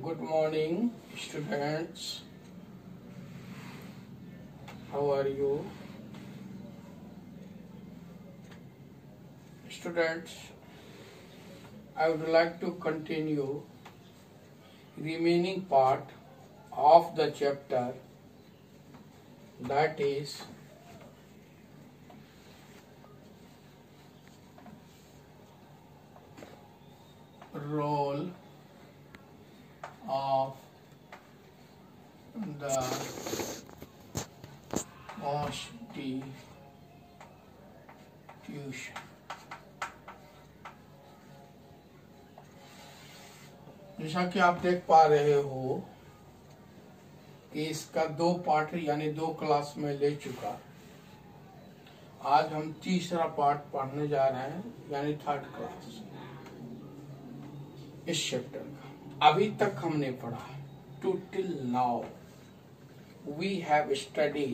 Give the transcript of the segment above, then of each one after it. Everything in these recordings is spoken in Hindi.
Good morning, students. How are you? Students, I would like to continue remaining part of the chapter, that is role of the constitution. जैसा कि आप देख पा रहे हो कि इसका दो पार्ट यानी दो क्लास में ले चुका। आज हम तीसरा पार्ट पढ़ने जा रहे हैं यानी थर्ड क्लास इस चैप्टर का। अभी तक हमने पढ़ा to till now we have study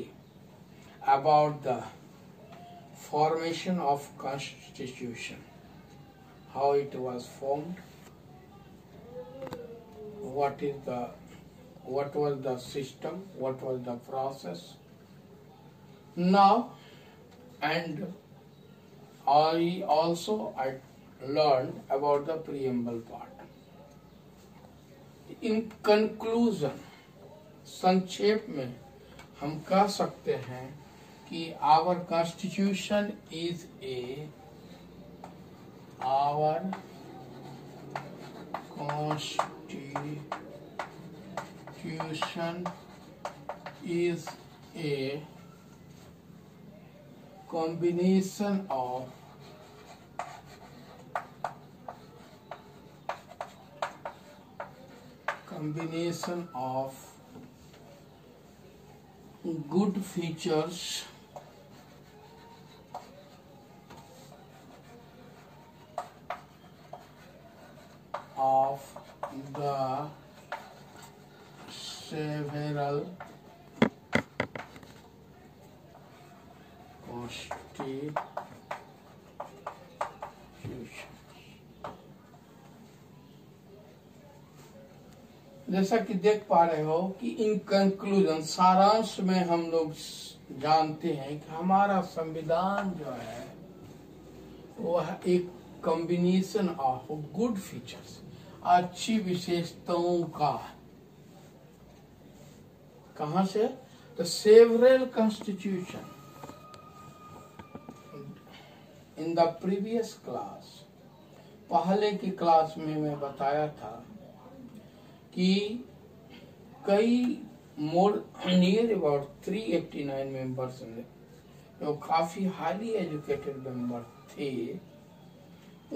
about the formation of constitution, how it was formed, what was the system, what was the process. Now, and I learned about the preamble part. In conclusion, संक्षेप में हम कह सकते हैं कि our constitution is a combination of good features of the several constitutions. जैसा कि देख पा रहे हो कि इन कंक्लूजन सारांश में हम लोग जानते हैं कि हमारा संविधान जो है वह एक कॉम्बिनेशन ऑफ गुड फीचर्स, अच्छी विशेषताओं का। कहां से? The several constitution. In the previous class, पहले की क्लास में मैं बताया था कि कई नियर अबाउट 389 मेंबर्स ने जो काफी हाईली एजुकेटेड मेंबर थे,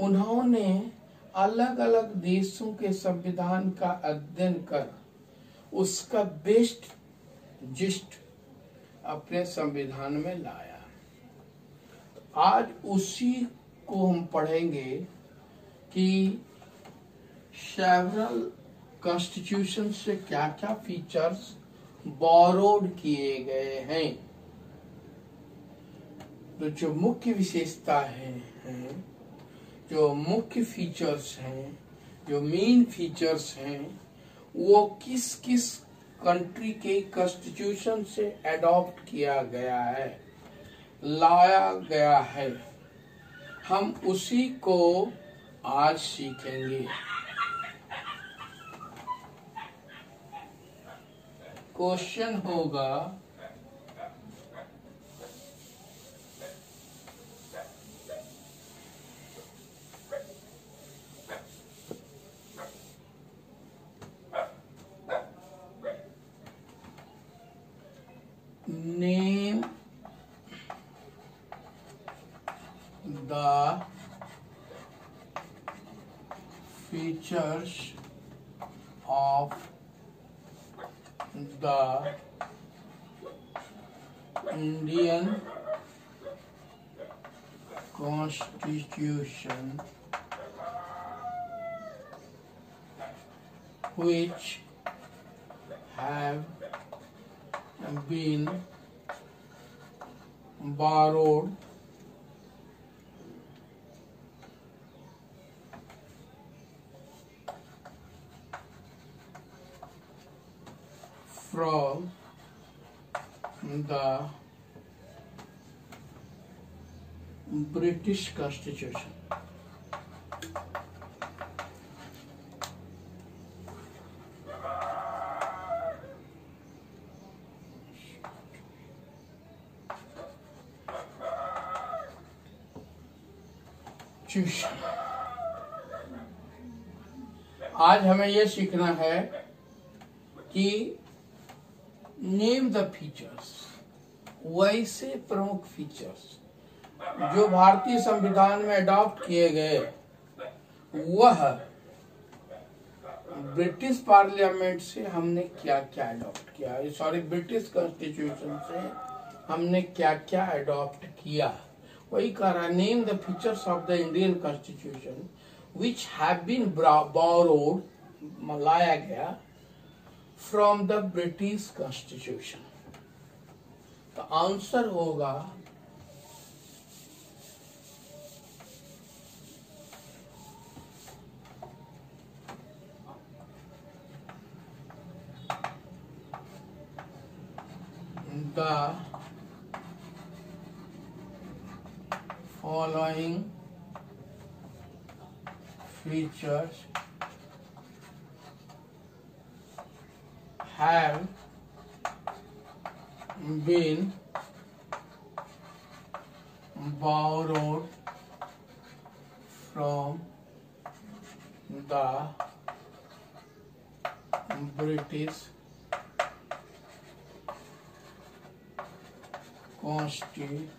उन्होंने अलग अलग देशों के संविधान का अध्ययन कर उसका बेस्ट जिस्ट अपने संविधान में लाया। आज उसी को हम पढ़ेंगे कि सेवरल कॉन्स्टिट्यूशन से क्या क्या फीचर्स बोरोड किए गए हैं। तो जो मुख्य विशेषता है, जो मुख्य फीचर्स हैं, जो मेन फीचर्स हैं, वो किस किस कंट्री के कॉन्स्टिट्यूशन से अडॉप्ट किया गया है, लाया गया है, हम उसी को आज सीखेंगे। क्वेश्चन होगा name the features of the Indian Constitution which have been borrowed from the British Constitution. आज हमें यह सीखना है कि नेम द फीचर्स, वैसे प्रमुख फीचर्स जो भारतीय संविधान में अडॉप्ट किए गए, वह ब्रिटिश पार्लियामेंट से हमने क्या क्या अडॉप्ट किया, सॉरी ब्रिटिश कॉन्स्टिट्यूशन से हमने क्या क्या अडॉप्ट किया। वही कह रहा, name the features of the Indian constitution which have been borrowed, लाया गया फ्रॉम द ब्रिटिश कॉन्स्टिट्यूशन। तो आंसर होगा the following features have been borrowed from the British Constitution.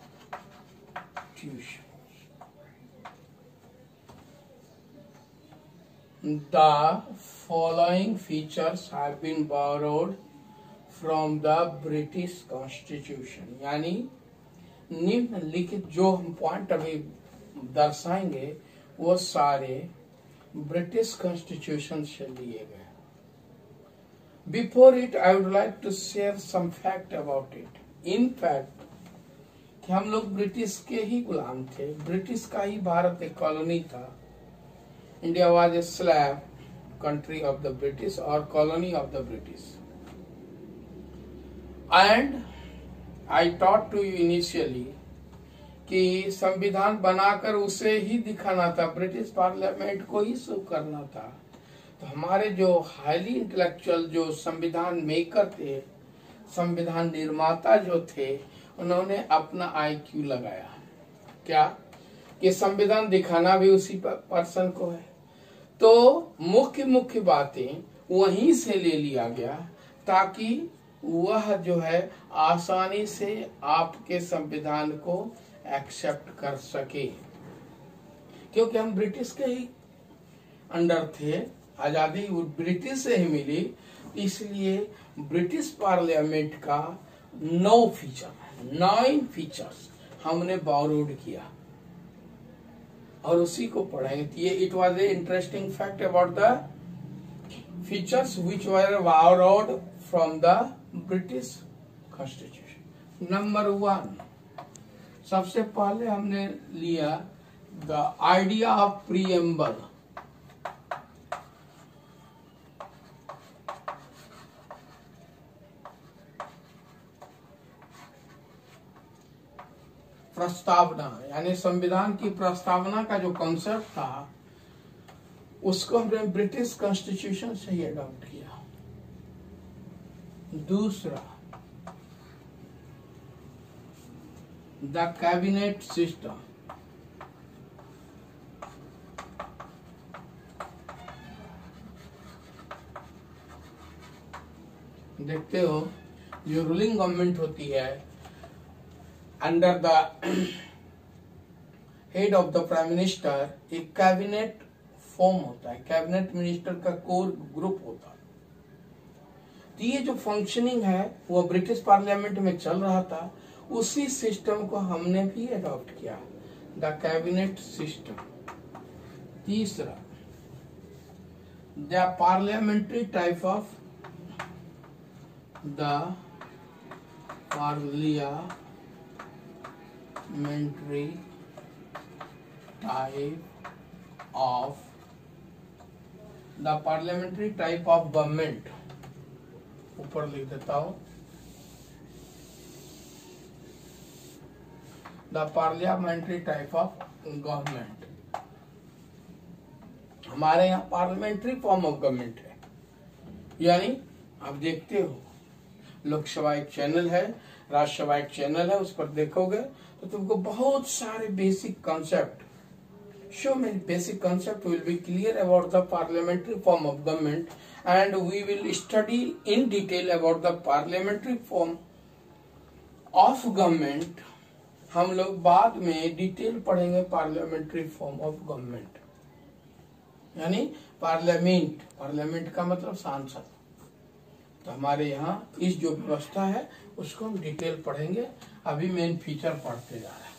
The following features have been borrowed from the British Constitution. यानी निम्नलिखित जो हम पॉइंट अभी दर्शाएंगे वो सारे ब्रिटिश कॉन्स्टिट्यूशन से लिए गए। Before it I would like to share some fact about it. In fact कि हम लोग ब्रिटिश के ही गुलाम थे, ब्रिटिश का ही भारत एक कॉलोनी था। India was a slave country of the British और colony of the British. And I taught to you initially कि संविधान बनाकर उसे ही दिखाना था, ब्रिटिश पार्लियामेंट को ही शो करना था। तो हमारे जो हाईली इंटेलेक्चुअल जो संविधान मेकर थे, संविधान निर्माता जो थे, उन्होंने अपना IQ लगाया क्या कि संविधान दिखाना भी उसी पर्सन को है। तो मुख्य मुख्य बातें वहीं से ले लिया गया ताकि वह जो है आसानी से आपके संविधान को एक्सेप्ट कर सके, क्योंकि हम ब्रिटिश के ही अंडर थे, आजादी ब्रिटिश से ही मिली। इसलिए ब्रिटिश पार्लियामेंट का 9 फीचर्स हमने बोरोड किया और उसी को पढ़ेंगे। ये it was a interesting fact about the features which were borrowed from the British constitution. Number 1, सबसे पहले हमने लिया द आइडिया ऑफ प्रीएम्बल। प्रस्तावना, यानी संविधान की प्रस्तावना का जो कॉन्सेप्ट था उसको हमने ब्रिटिश कॉन्स्टिट्यूशन से ही अडॉप्ट किया। दूसरा, द कैबिनेट सिस्टम। देखते हो जो रूलिंग गवर्नमेंट होती है under the head of the prime minister, एक कैबिनेट फॉर्म होता है, कैबिनेट मिनिस्टर का कोर ग्रुप होता है। तो ये जो फंक्शनिंग है वो ब्रिटिश पार्लियामेंट में चल रहा था, उसी सिस्टम को हमने भी अडॉप्ट किया, द कैबिनेट सिस्टम। तीसरा, the parliamentary type of the parliamentary type of government ऊपर लिख देता हूं, the parliamentary type of government. हमारे यहाँ पार्लियामेंट्री फॉर्म ऑफ गवर्नमेंट है, यानी आप देखते हो लोकसभा एक चैनल है, राज्यसभा एक चैनल है, उस पर देखोगे तो तुमको बहुत सारे basic concept, so many basic concept will be clear about the parliamentary form of government, and we will study in detail about the parliamentary form of government। हम लोग बाद में डिटेल पढ़ेंगे पार्लियामेंट्री फॉर्म ऑफ गवर्नमेंट, यानी पार्लियामेंट, पार्लियामेंट का मतलब सांसद। तो हमारे यहाँ इस जो व्यवस्था है उसको हम डिटेल पढ़ेंगे, अभी मेन फीचर पढ़ते जा रहे हैं।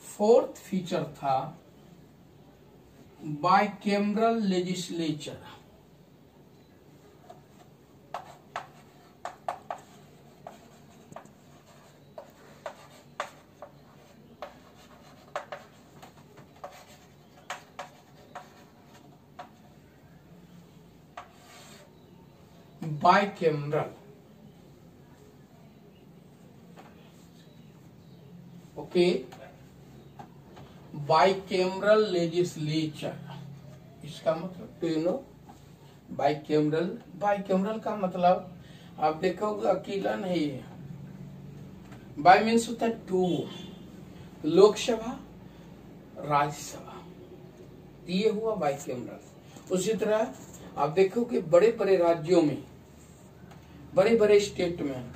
फोर्थ फीचर था bicameral legislature. Bicameral, okay, bicameral legislature, इसका मतलब do you no bicameral? Bicameral का मतलब आप देखोगे अकेला नहीं है। बाई मीन्स होता है टू, लोकसभा राज्यसभा, ये हुआ बाइकैमरल। उसी तरह आप देखो कि बड़े बड़े राज्यों में, बड़े बड़े स्टेट में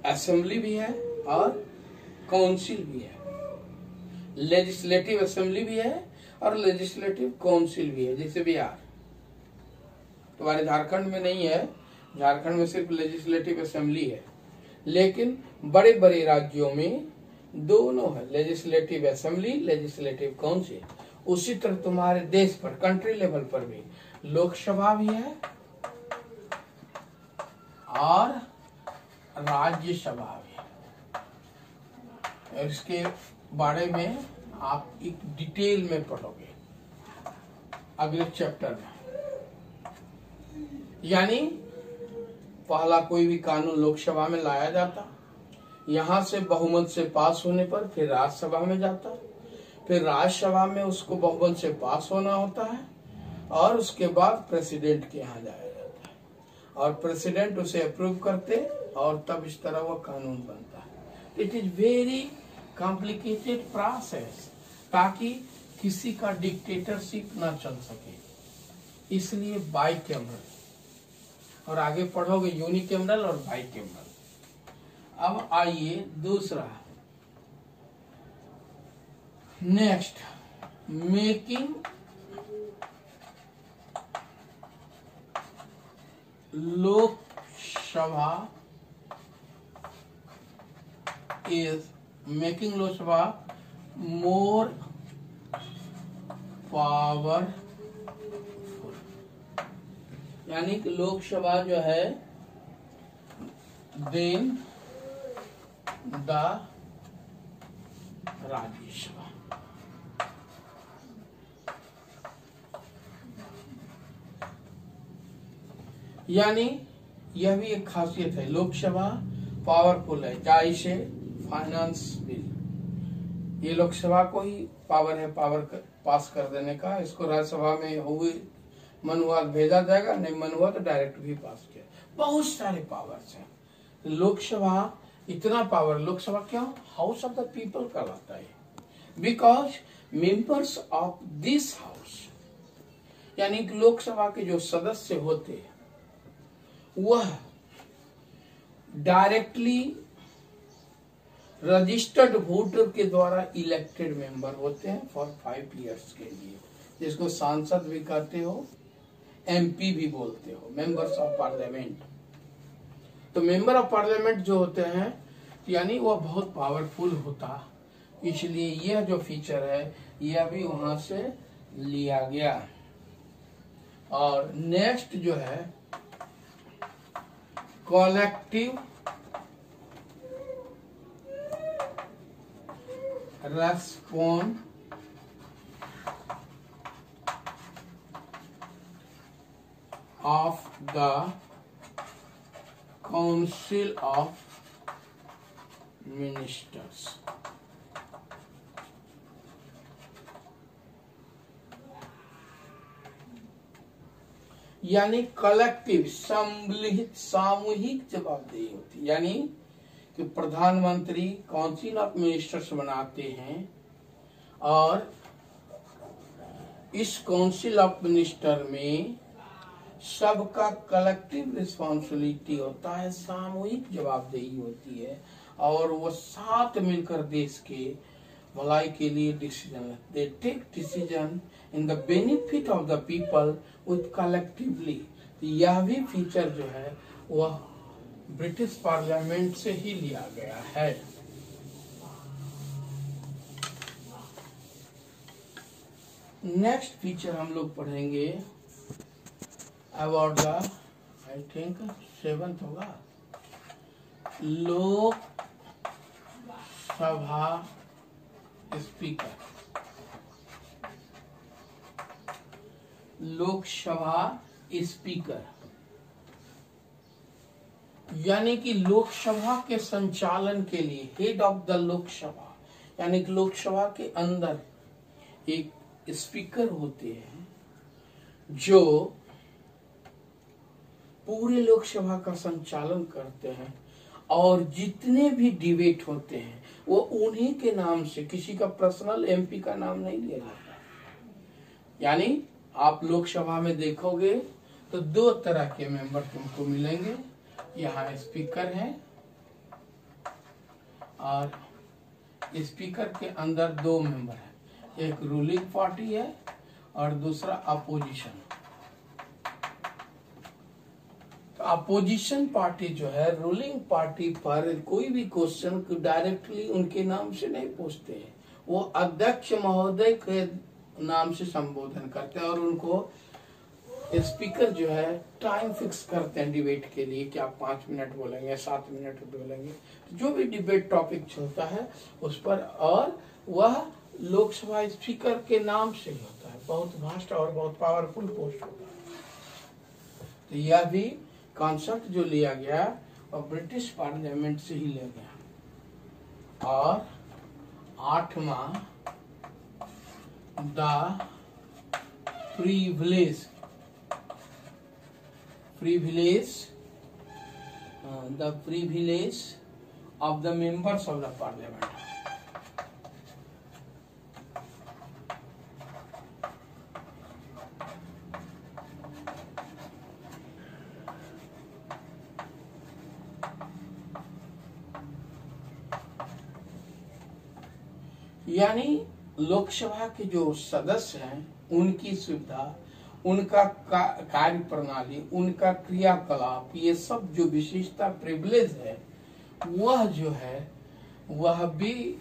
असेंबली भी है और काउंसिल भी है, लेजिस्लेटिव असेंबली भी है और लेजिस्लेटिव काउंसिल भी है। जैसे बिहार, तुम्हारे झारखंड में नहीं है, झारखंड में सिर्फ लेजिस्लेटिव असेंबली है, लेकिन बड़े बड़े राज्यों में दोनों है, लेजिस्लेटिव असेंबली, लेजिस्लेटिव काउंसिल। उसी तरह तुम्हारे देश पर, कंट्री लेवल पर भी लोकसभा भी है और राज्यसभा भी है। इसके बारे में आप एक डिटेल में पढ़ोगे अगले चैप्टर में। यानी पहला कोई भी कानून लोकसभा में लाया जाता, यहां से बहुमत से पास होने पर फिर राज्यसभा में जाता, फिर राज्यसभा में उसको बहुमत से पास होना होता है और उसके बाद प्रेसिडेंट के यहाँ जाया जाता है और प्रेसिडेंट उसे अप्रूव करते और तब इस तरह वो कानून बनता है। It is very complicated process, ताकि किसी का डिक्टेटरशिप ना चल सके, इसलिए बाइकैमरल। और आगे पढ़ोगे यूनिकैमरल और बाइकैमरल। अब आइए दूसरा, next, making Lok Sabha is making Lok Sabha more powerful, यानी कि लोकसभा जो है देन द राज्यसभा। यानी यह भी एक खासियत है, लोकसभा पावरफुल है। जैसे फाइनेंस बिल, ये लोकसभा को ही पावर है, पास कर देने का। इसको राज्यसभा में हुए मन हुआ भेजा जाएगा, नहीं मन हुआ तो डायरेक्ट भी पास किया। बहुत सारे पावर्स हैं लोकसभा, इतना पावर। लोकसभा क्यों हाउस ऑफ द पीपल कहलाता है? Because members of this house, यानी कि लोकसभा के जो सदस्य होते हैं वह डायरेक्टली रजिस्टर्ड वोटर के द्वारा इलेक्टेड मेंबर होते हैं फॉर 5 इयर्स के लिए, जिसको सांसद भी कहते हो, एमपी भी बोलते हो, मेंबर्स ऑफ पार्लियामेंट। तो मेंबर ऑफ पार्लियामेंट जो होते हैं यानी वह बहुत पावरफुल होता, इसलिए यह जो फीचर है यह भी वहां से लिया गया। और नेक्स्ट जो है collective of the Council of Ministers. यानी कलेक्टिव, सम्मिलित, सामूहिक जवाबदेही होती, यानी कि प्रधानमंत्री काउंसिल ऑफ मिनिस्टर्स बनाते हैं और इस काउंसिल ऑफ मिनिस्टर में सबका कलेक्टिव रिस्पॉन्सिबिलिटी होता है, सामूहिक जवाबदेही होती है और वो साथ मिलकर देश के भलाई के लिए decision, they take decision in the benefit of the people with collectively. यह भी फीचर जो है वह ब्रिटिश पार्लियामेंट से ही लिया गया है। नेक्स्ट फीचर हम लोग पढ़ेंगे about the, I think 7th होगा, लोक सभा स्पीकर। लोकसभा स्पीकर यानी कि लोकसभा के संचालन के लिए हेड ऑफ द लोकसभा, यानी कि लोकसभा के अंदर एक स्पीकर होते हैं जो पूरे लोकसभा का संचालन करते हैं और जितने भी डिबेट होते हैं वो उन्हीं के नाम से, किसी का पर्सनल एमपी का नाम नहीं लिया जाता। यानी आप लोकसभा में देखोगे तो 2 तरह के मेंबर तुमको मिलेंगे, यहाँ स्पीकर है और स्पीकर के अंदर 2 मेंबर है, एक रूलिंग पार्टी है और दूसरा अपोजिशन। तो अपोजिशन पार्टी जो है रूलिंग पार्टी पर कोई भी क्वेश्चन को डायरेक्टली उनके नाम से नहीं पूछते हैं, वो अध्यक्ष महोदय के नाम से संबोधन करते हैं और उनको स्पीकर जो है टाइम फिक्स करते हैं डिबेट के लिए कि आप 5 मिनट बोलेंगे, 7 मिनट बोलेंगे, जो भी डिबेट टॉपिक चलता है उस पर, और वह लोकसभा स्पीकर के नाम से ही होता है। बहुत वास्ट और बहुत पावरफुल पोस्ट होता है। तो यह भी कॉन्सेप्ट जो लिया गया और ब्रिटिश पार्लियामेंट से ही लिया गया। और 8वां the privilege of the members of the parliament। यानी लोकसभा के जो सदस्य हैं उनकी सुविधा, उनका कार्य प्रणाली, उनका क्रियाकलाप, ये सब जो विशेषता प्रिविलेज है वह जो है वह भी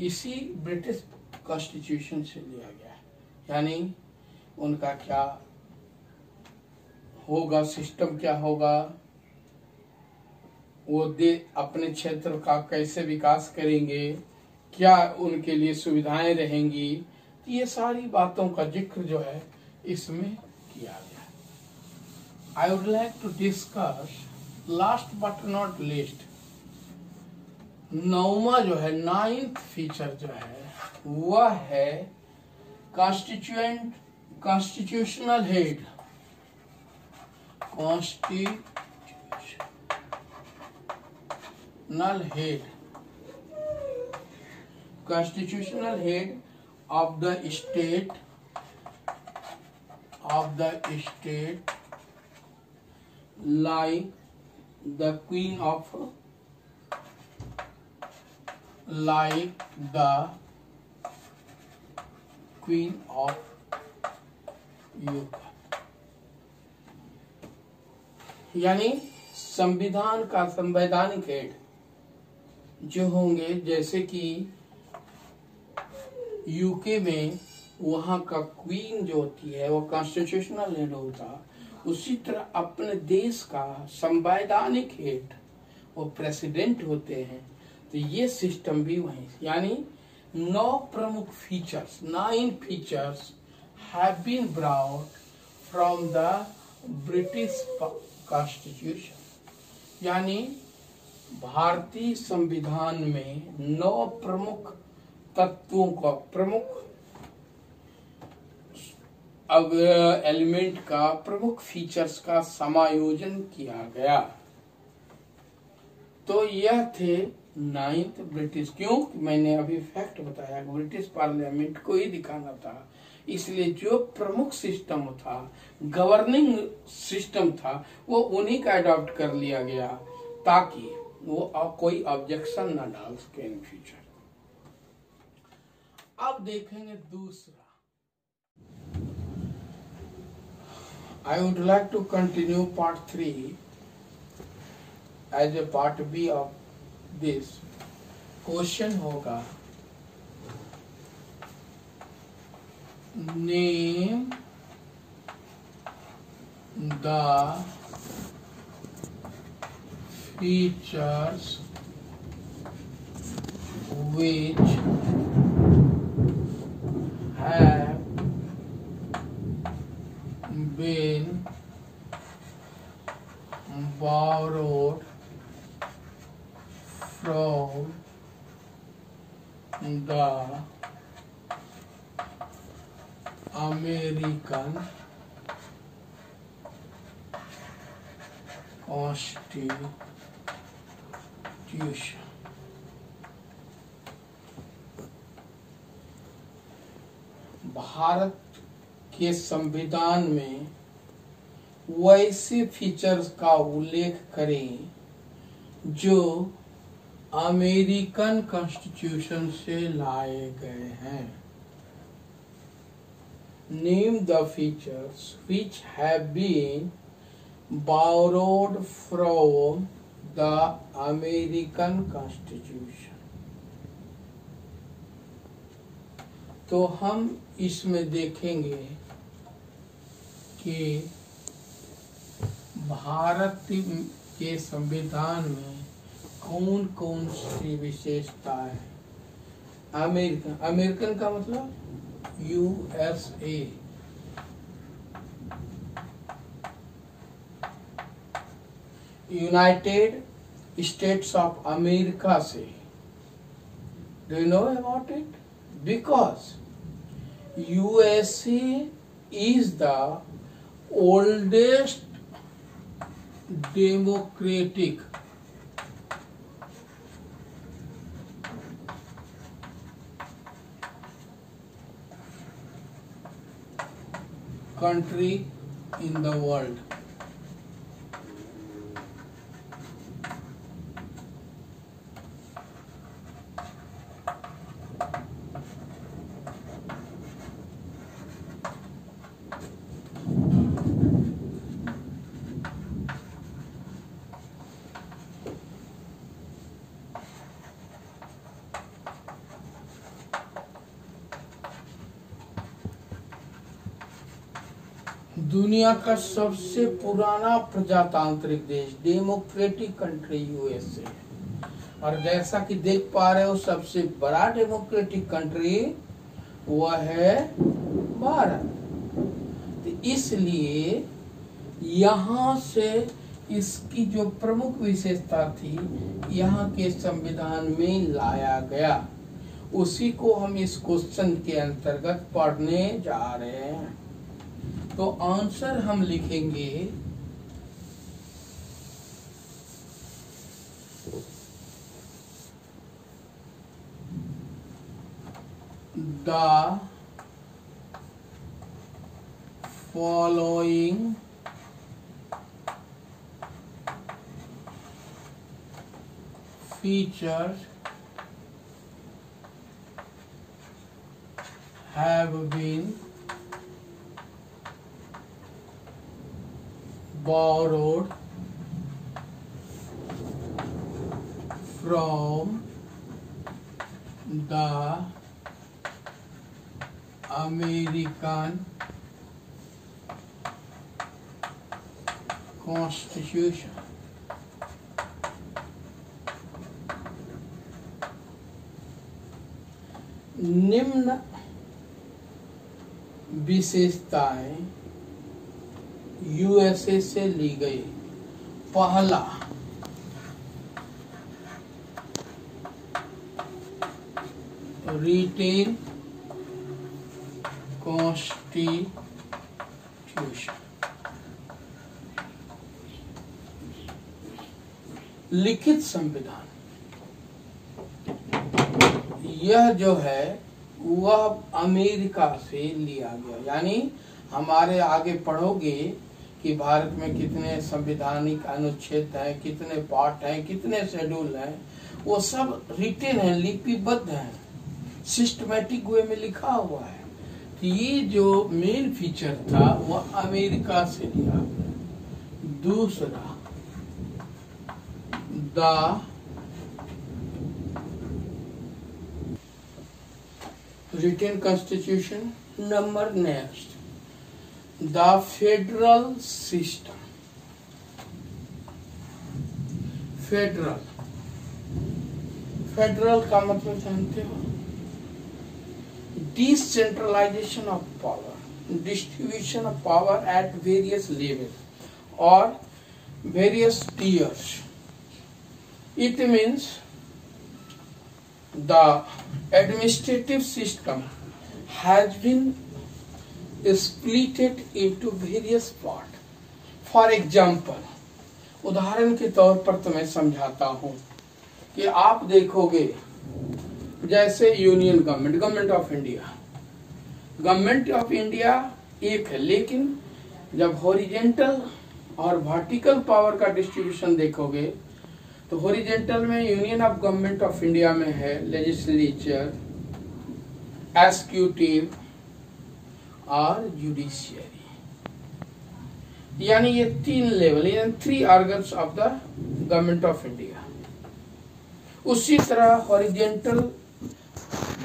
इसी ब्रिटिश कॉन्स्टिट्यूशन से लिया गया है। यानी उनका क्या होगा, सिस्टम क्या होगा, वो अपने क्षेत्र का कैसे विकास करेंगे, क्या उनके लिए सुविधाएं रहेंगी, ये सारी बातों का जिक्र जो है इसमें किया गया। I would like to discuss last but not least, 9वां जो है 9th फीचर जो है वह है constitutional head. Constitutional head of the state like the Queen of UK। यानी संविधान का संवैधानिक हेड जो होंगे, जैसे कि यूके में वहां का क्वीन जो होती है वो कॉन्स्टिट्यूशनल हेड होता, उसी तरह अपने देश का संवैधानिक हेड वो प्रेसिडेंट होते हैं। तो ये सिस्टम भी वही, यानी 9 प्रमुख features, 9 features have been brought from the British constitution, यानी भारतीय संविधान में 9 प्रमुख तत्वों का, प्रमुख अब एलिमेंट का, प्रमुख फीचर्स का समायोजन किया गया। तो यह थे 9th ब्रिटिश। क्यों? मैंने अभी फैक्ट बताया, ब्रिटिश पार्लियामेंट को ही दिखाना था, इसलिए जो प्रमुख सिस्टम था, गवर्निंग सिस्टम था, वो उन्हीं का अडॉप्ट कर लिया गया ताकि वो कोई ऑब्जेक्शन ना डाल सके इन फ्यूचर। अब देखेंगे दूसरा। I would like to continue part 3 as a part B of this. Question होगा, name the features which have been borrowed from the American Constitution। भारत के संविधान में वैसे फीचर्स का उल्लेख करें जो अमेरिकन कॉन्स्टिट्यूशन से लाए गए हैं। Name the features which have been borrowed from the American Constitution। तो हम इसमें देखेंगे कि भारत के संविधान में कौन कौन सी विशेषता है। अमेरिकन का मतलब USA, United States of America से। Do you know about it? Because USA is the oldest democratic country in the world। दुनिया का सबसे पुराना प्रजातांत्रिक देश, डेमोक्रेटिक कंट्री USA। और जैसा कि देख पा रहे हो, सबसे बड़ा डेमोक्रेटिक कंट्री वह है भारत। तो इसलिए यहाँ से इसकी जो प्रमुख विशेषता थी, यहाँ के संविधान में लाया गया, उसी को हम इस क्वेश्चन के अंतर्गत पढ़ने जा रहे हैं। तो आंसर हम लिखेंगे the following features have been borrowed from the American Constitution। निम्न विशेषताएं यूएसए से ली गई पहला रिटेन कॉन्स्टिट्यूशन, लिखित संविधान, यह जो है वह अमेरिका से लिया गया। यानी हमारे आगे पढ़ोगे कि भारत में कितने संवैधानिक अनुच्छेद हैं, कितने पार्ट हैं, कितने शेड्यूल हैं, वो सब रिटेन है, लिपिबद्ध है, सिस्टमैटिक वे में लिखा हुआ है। तो ये जो मेन फीचर था वह अमेरिका से लिया गया। दूसरा, the written constitution. Number next, the federal system. Federal, federal का मतलब जानते हो? Decentralisation of power, distribution of power at various level और various tiers. It means the administrative system has been splitted into various parts. For example, उदाहरण के तौर पर तुम्हें समझाता हूँ कि आप देखोगे जैसे union government, government of India, government of India एक है, लेकिन जब हॉरिजेंटल और वर्टिकल पावर का डिस्ट्रीब्यूशन देखोगे तो हॉरिजेंटल में union of government of India में है लेजिस्लेचर, एग्जीक्यूटिव और जुडिशियरी। यानी ये तीन लेवल, यानी 3 organs of the government of India. उसी तरह हॉरिजेंटल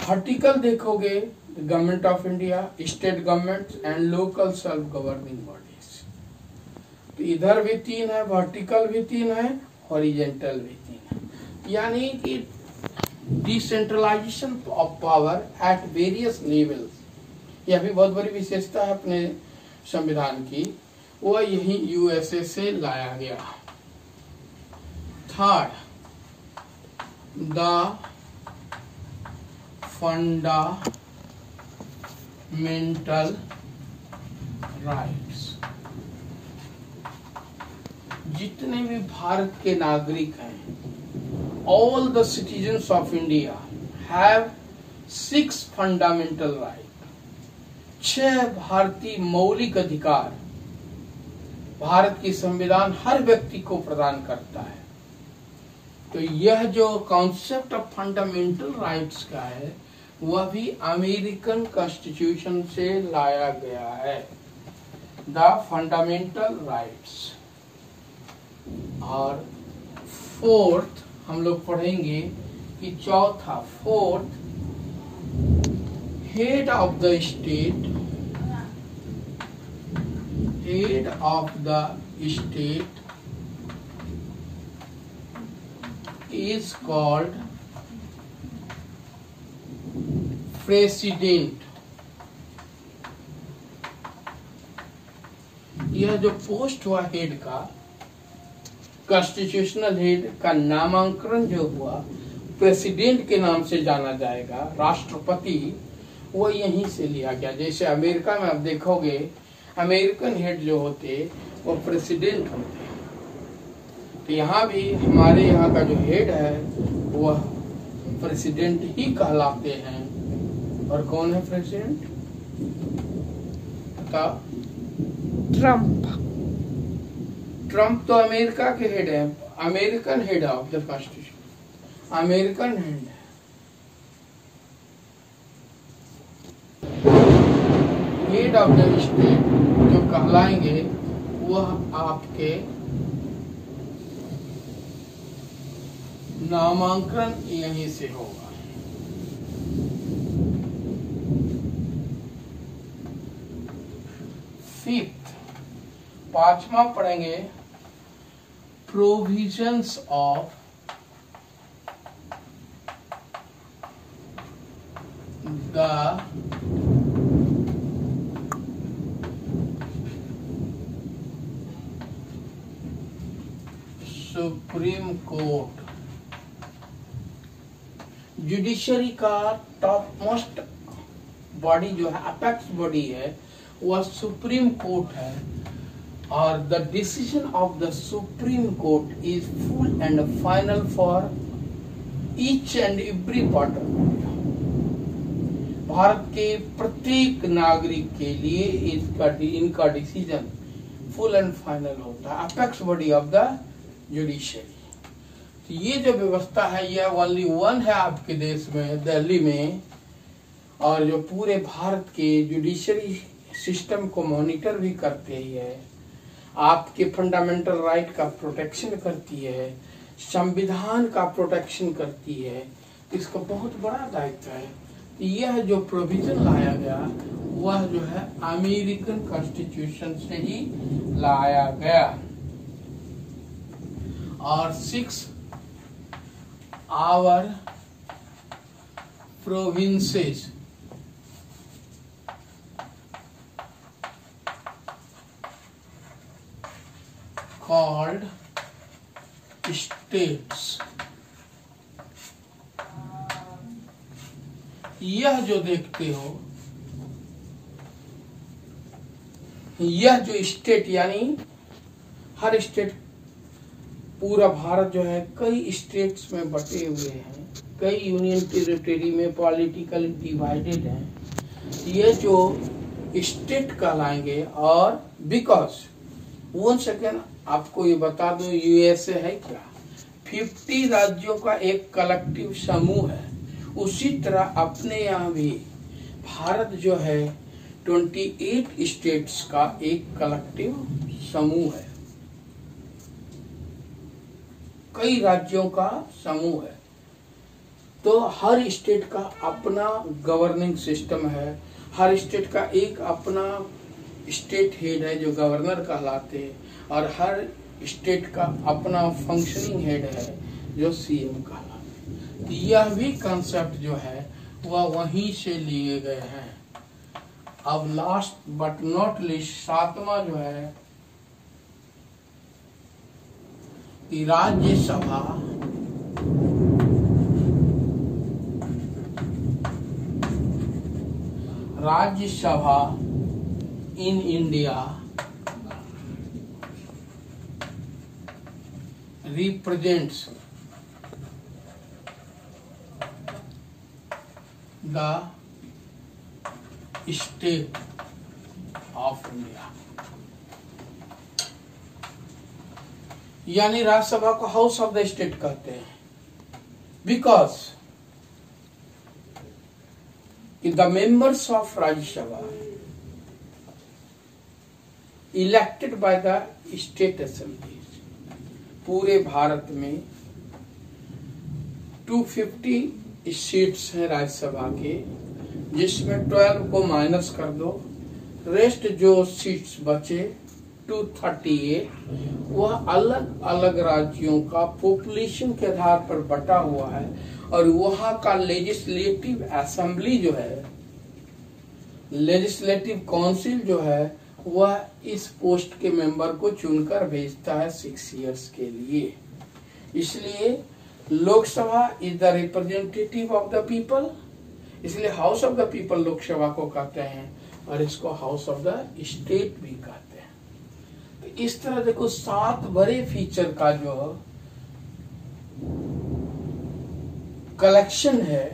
वर्टिकल देखोगे government of India, state government and local self governing bodies. तो इधर भी 3 है, वर्टिकल भी 3 है, हॉरिजेंटल भी 3 है। यानी कि decentralisation of power at various levels, यह भी बहुत बड़ी विशेषता है अपने संविधान की, वह यही यूएसए से लाया गया। Third, the fundamental rights. जितने भी भारत के नागरिक हैं, all the citizens of India have 6 fundamental right, 6 भारतीय मौलिक अधिकार भारत की संविधान हर व्यक्ति को प्रदान करता है। तो यह जो कॉन्सेप्ट ऑफ फंडामेंटल राइट्स का है वह भी अमेरिकन कॉन्स्टिट्यूशन से लाया गया है, द फंडामेंटल राइट्स। और फोर्थ हम लोग पढ़ेंगे कि चौथा, fourth, head of the state, head of the state is called president. यह जो पोस्ट हुआ हेड का, कॉन्स्टिट्यूशनल हेड का नामांकन जो हुआ प्रेसिडेंट के नाम से जाना जाएगा, राष्ट्रपति, वो यहीं से लिया गया। जैसे अमेरिका में आप देखोगे अमेरिकन हेड जो होते वो प्रेसिडेंट होते, तो यहाँ भी हमारे यहाँ का जो हेड है वह प्रेसिडेंट ही कहलाते हैं। और कौन है प्रेसिडेंट? बता। ट्रम्प। ट्रम्प तो अमेरिका के हेड है, American head of the constitution, American head है। हेड ऑफ द स्टेट जो कहलाएंगे वह आपके नामांकन यहीं से होगा। फिफ्थ, पांचवा पढ़ेंगे provisions of the supreme court. Judiciary का टॉप मोस्ट बॉडी जो है, अपेक्स बॉडी है, वह सुप्रीम कोर्ट है। और the decision of the supreme court is full and final for each and every part. Bharat के प्रत्येक नागरिक के लिए इनका डिसीजन फुल एंड फाइनल होता है, apex body of the judiciary. तो ये जो व्यवस्था है यह ओनली वन है आपके देश में, दिल्ली में, और जो पूरे भारत के जुडिशरी सिस्टम को मॉनिटर भी करते ही है, आपके फंडामेंटल राइट का प्रोटेक्शन करती है, संविधान का प्रोटेक्शन करती है। इसका बहुत बड़ा दायित्व है। यह जो प्रोविजन लाया गया वह जो है अमेरिकन कॉन्स्टिट्यूशन से ही लाया गया। और 6 आवर प्रोविंसेस called states। यह जो देखते हो, यह जो स्टेट यानी हर स्टेट, पूरा भारत जो है कई स्टेट्स में बटे हुए हैं, कई यूनियन टेरिटरी में पॉलिटिकली डिवाइडेड हैं। ये जो स्टेट कहलाएंगे। और बिकॉज वन सेकेंड आपको ये बता दो, यूएसए है क्या, 50 राज्यों का एक कलेक्टिव समूह है। उसी तरह अपने यहाँ भी भारत जो है 28 स्टेट्स का एक कलेक्टिव समूह है, कई राज्यों का समूह है। तो हर स्टेट का अपना गवर्निंग सिस्टम है, हर स्टेट का एक अपना स्टेट हेड है जो गवर्नर कहलाते हैं, और हर स्टेट का अपना फंक्शनिंग हेड है जो सीएम कहलाते हैं। तो यह भी कंसेप्ट जो है वह वहीं से लिए गए हैं। अब लास्ट बट नॉट लीस्ट 7वां जो है कि Rajya Sabha in India represents the state of India। यानी राज्यसभा को हाउस ऑफ द स्टेट कहते हैं, because the members of Rajya Sabha elected by the state assemblies। पूरे भारत में 250 सीट्स हैं राज्यसभा के, जिसमें 12 को माइनस कर दो, रेस्ट जो सीट्स बचे 238 वह अलग अलग राज्यों का पॉपुलेशन के आधार पर बटा हुआ है। और वहां का लेजिस्लेटिव असेंबली जो है, लेजिस्लेटिव काउंसिल जो है, वह इस पोस्ट के मेंबर को चुनकर भेजता है 6 इयर्स के लिए। इसलिए Lok Sabha is the representative of the people, इसलिए house of the people Lok Sabha को कहते हैं, और इसको हाउस ऑफ द स्टेट भी कहते हैं। तो इस तरह देखो 7 बड़े फीचर का जो कलेक्शन है,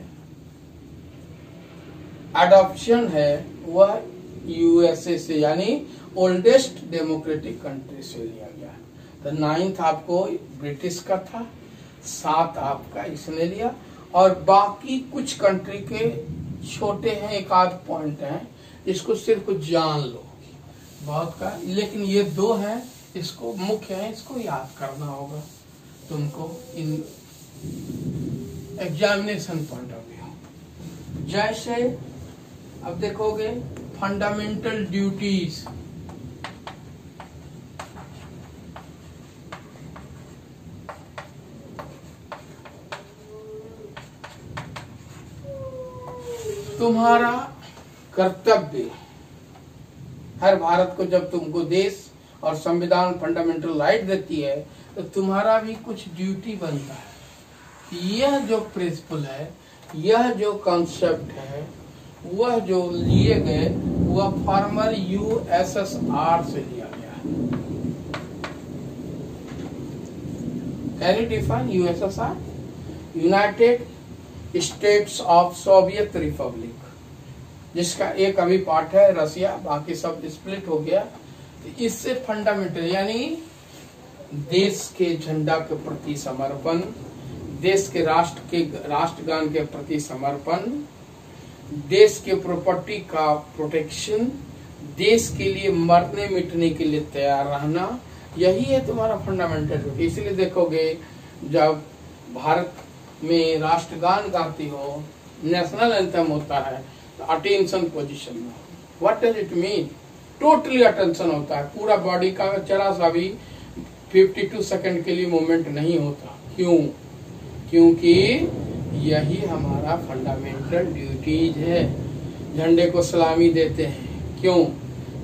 अडॉप्शन है, वह यूएसए से यानी ओल्डेस्ट डेमोक्रेटिक कंट्री से लिया गया। तो 9th आपको ब्रिटिश का था, 7 आपका इसने लिया, और बाकी कुछ कंट्री के छोटे हैं, एक आध पॉइंट हैं, इसको सिर्फ जान लो बहुत का। लेकिन ये 2 हैं, इसको मुख्य है, इसको याद करना होगा तुमको in examination point of view. जैसे अब देखोगे फंडामेंटल ड्यूटीज, तुम्हारा कर्तव्य, हर भारत को जब तुमको देश और संविधान फंडामेंटल राइट देती है तो तुम्हारा भी कुछ ड्यूटी बनता है कि यह जो प्रिंसिपल है, यह जो कॉन्सेप्ट है, वह जो लिए गए वह फॉर्मल USSR से लिया गया है। Can you define USSR? United States of Soviet Republic, जिसका एक अभी पार्ट है रसिया, बाकी सब स्प्लिट हो गया। तो इससे फंडामेंटल यानी देश के झंडा के प्रति समर्पण, देश के राष्ट्रगान के प्रति समर्पण, देश के प्रॉपर्टी का प्रोटेक्शन, देश के लिए मरने मिटने के लिए तैयार रहना, यही है तुम्हारा फंडामेंटल ड्यूटी। इसलिए देखोगे जब भारत में राष्ट्रगान गाती हो, नेशनल एंथम होता है, तो अटेंशन पोजीशन में। What does it mean? Totally attention होता है, पूरा बॉडी का जरा सा भी 52 सेकंड के लिए मूवमेंट नहीं होता। क्यों? क्योंकि यही हमारा फंडामेंटल ड्यूटीज है। झंडे को सलामी देते हैं, क्यों?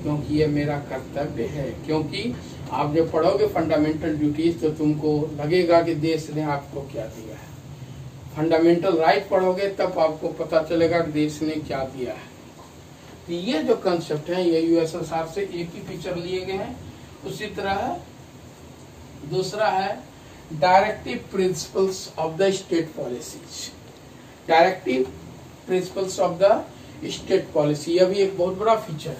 क्योंकि ये मेरा कर्तव्य है। क्योंकि आप जब पढ़ोगे फंडामेंटल ड्यूटीज तो तुमको लगेगा कि देश ने आपको क्या दिया है। फंडामेंटल राइट पढ़ोगे तब आपको पता चलेगा कि देश ने क्या दिया है। तो ये जो कंसेप्ट है ये USSR से एक ही फीचर लिए गए हैं। उसी तरह दूसरा है directive principles of the state policies. Directive principles of the state policy, यह भी एक बहुत बड़ा फीचर है।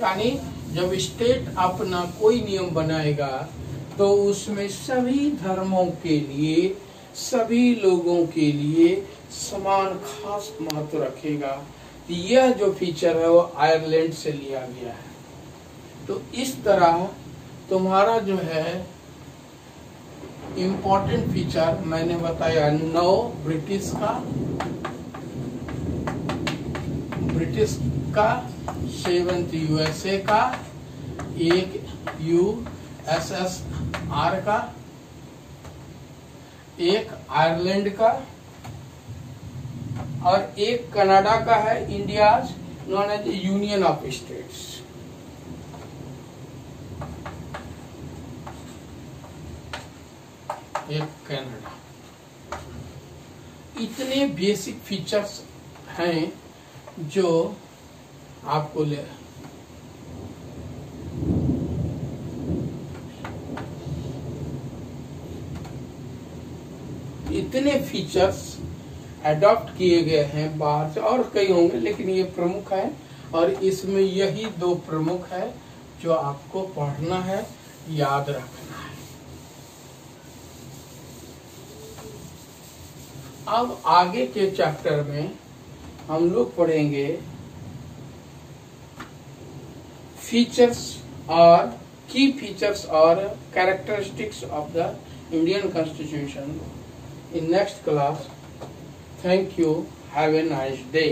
यानी जब स्टेट अपना कोई नियम बनाएगा तो उसमें सभी धर्मों के लिए, सभी लोगों के लिए समान खास महत्व रखेगा। तो यह जो फीचर है वो आयरलैंड से लिया गया है। तो इस तरह तुम्हारा जो है इम्पोर्टेंट फीचर मैंने बताया 9 ब्रिटिश का 7 USA का, एक USSR का, एक आयरलैंड का और एक कनाडा का है, India's known as union of states. एक कनाडा। इतने बेसिक फीचर्स हैं जो आपको ले इतने फीचर्स अडॉप्ट किए गए हैं बाहर से, और कई होंगे लेकिन ये प्रमुख है। और इसमें यही 2 प्रमुख है जो आपको पढ़ना है, याद रखना है। अब आगे के चैप्टर में हम लोग पढ़ेंगे फीचर्स और की फीचर्स और characteristics of the Indian constitution in next class. Thank you. Have a nice day.